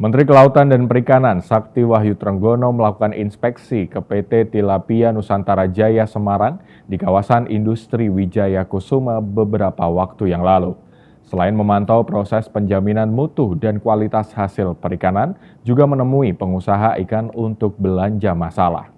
Menteri Kelautan dan Perikanan Sakti Wahyu Trenggono melakukan inspeksi ke PT Tilapia Nusantara Jaya Semarang di kawasan industri Wijaya Kusuma beberapa waktu yang lalu. Selain memantau proses penjaminan mutu dan kualitas hasil perikanan, juga menemui pengusaha ikan untuk belanja masalah.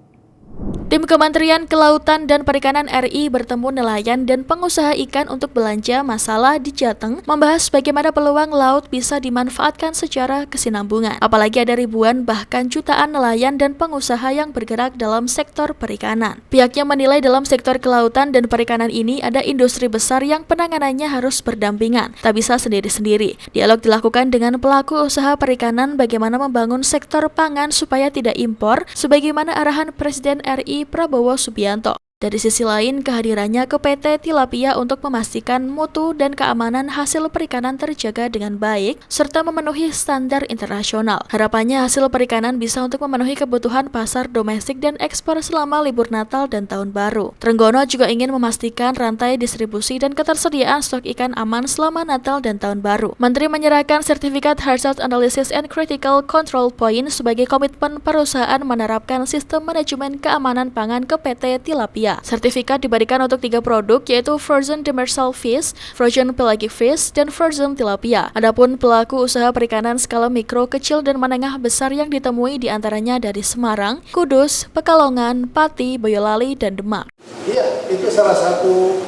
Tim Kementerian Kelautan dan Perikanan RI bertemu nelayan dan pengusaha ikan untuk belanja masalah di Jateng, membahas bagaimana peluang laut bisa dimanfaatkan secara kesinambungan. Apalagi ada ribuan bahkan jutaan nelayan dan pengusaha yang bergerak dalam sektor perikanan. Pihaknya menilai dalam sektor kelautan dan perikanan ini ada industri besar yang penanganannya harus berdampingan, tak bisa sendiri-sendiri. Dialog dilakukan dengan pelaku usaha perikanan bagaimana membangun sektor pangan supaya tidak impor, sebagaimana arahan Presiden RI Prabowo Subianto. Dari sisi lain, kehadirannya ke PT Tilapia untuk memastikan mutu dan keamanan hasil perikanan terjaga dengan baik, serta memenuhi standar internasional. Harapannya hasil perikanan bisa untuk memenuhi kebutuhan pasar domestik dan ekspor selama libur Natal dan Tahun Baru. Trenggono juga ingin memastikan rantai distribusi dan ketersediaan stok ikan aman selama Natal dan Tahun Baru. Menteri menyerahkan sertifikat Hazard Analysis and Critical Control Point sebagai komitmen perusahaan menerapkan sistem manajemen keamanan pangan ke PT Tilapia. Sertifikat diberikan untuk 3 produk, yaitu frozen demersal fish, frozen pelagic fish, dan frozen tilapia. Adapun pelaku usaha perikanan skala mikro, kecil, dan menengah besar yang ditemui diantaranya dari Semarang, Kudus, Pekalongan, Pati, Boyolali, dan Demak. Iya, itu salah satu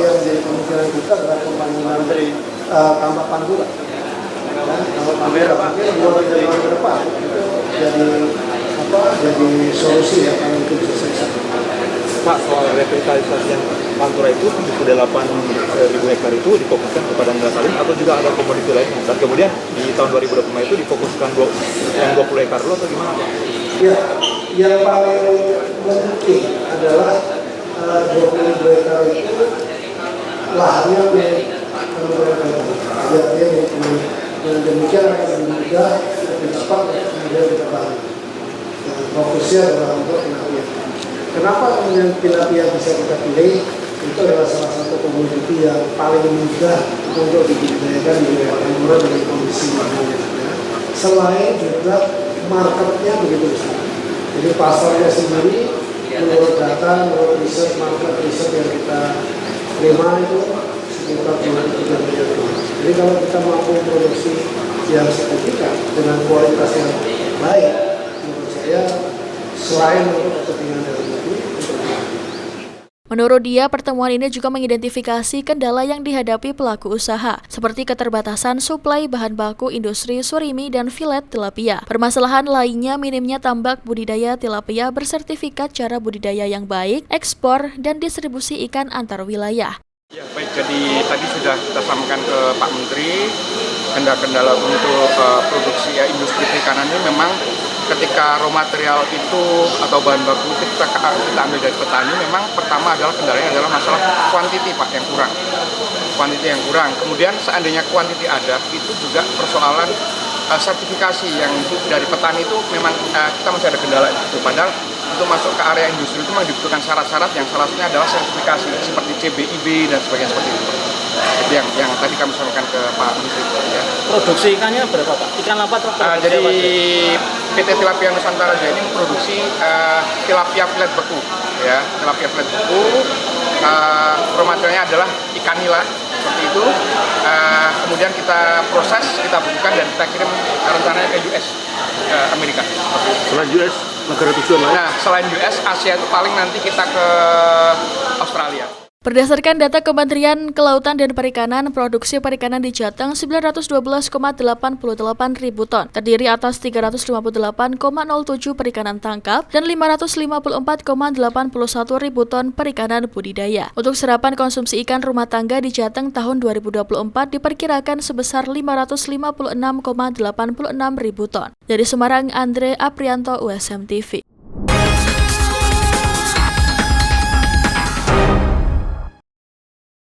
yang menjadi pemikiran kita adalah pembangunan dari tambak Pantura. Tambak Pantura mungkin 2-3 tahun ke depan jadi solusi ya kalau itu bisa selesai. Pak, soal revitalisasi yang Pantura itu 78.000 hektar itu difokuskan kepada nelayan atau juga ada komoditi lain? Dan kemudian di tahun 2025 itu difokuskan yang 20 hektar dulu atau gimana Pak? Ya, yang paling mungkin adalah 20 hektar itu lahannya dan demikian akan lebih mudah, lebih cepat, kemudian kita bangun. Fokusnya adalah untuk tilapia. Kenapa kemudian tilapia bisa kita pilih? Itu adalah salah satu komoditi yang paling mudah untuk dibudidayakan di wilayah Pantura dengan kondisi makronya. Selain juga marketnya begitu besar. Jadi pasarnya sendiri menurut data, menurut riset, market riset yang kita terima itu sekitar 23 miliar dolar. Jadi kalau kita mampu produksi yang signifikan dengan kualitas yang baik, menurut saya selain untuk kepentingan dalam negeri, menurut dia, pertemuan ini juga mengidentifikasi kendala yang dihadapi pelaku usaha, seperti keterbatasan suplai bahan baku industri surimi dan filet tilapia. Permasalahan lainnya minimnya tambak budidaya tilapia bersertifikat cara budidaya yang baik, ekspor, dan distribusi ikan antar wilayah. Ya, baik, jadi tadi sudah kita sampaikan ke Pak Menteri, kendala-kendala untuk produksi industri perikanan ini memang ketika raw material itu atau bahan baku kita ambil dari petani, memang pertama adalah kendalanya adalah masalah kuantiti Pak yang kurang. Kuantiti yang kurang. Kemudian seandainya kuantiti ada, itu juga persoalan sertifikasi yang dari petani itu memang kita masih ada kendala itu. Padahal untuk masuk ke area industri itu memang dibutuhkan syarat-syarat yang salah satunya adalah sertifikasi seperti CBIB dan sebagainya seperti itu. Itu yang tadi kami sampaikan ke Pak Menteri. Ya. Produksi ikannya berapa Pak? Ikan apa? Jadi PT Tilapia Nusantara Jaya ini memproduksi tilapia filet beku, ya, tilapia filet beku. Raw materialnya adalah ikan nila seperti itu. Kemudian kita proses, kita bukukan dan kita kirim rencananya ke US, ke Amerika. Selain US, negara tujuan lain? Nah, selain US, Asia itu paling nanti kita ke Australia. Berdasarkan data Kementerian Kelautan dan Perikanan, produksi perikanan di Jateng 912,88 ribu ton, terdiri atas 358,07 perikanan tangkap dan 554,81 ribu ton perikanan budidaya. Untuk serapan konsumsi ikan rumah tangga di Jateng tahun 2024 diperkirakan sebesar 556,86 ribu ton. Dari Semarang, Andre Aprianto, USM TV.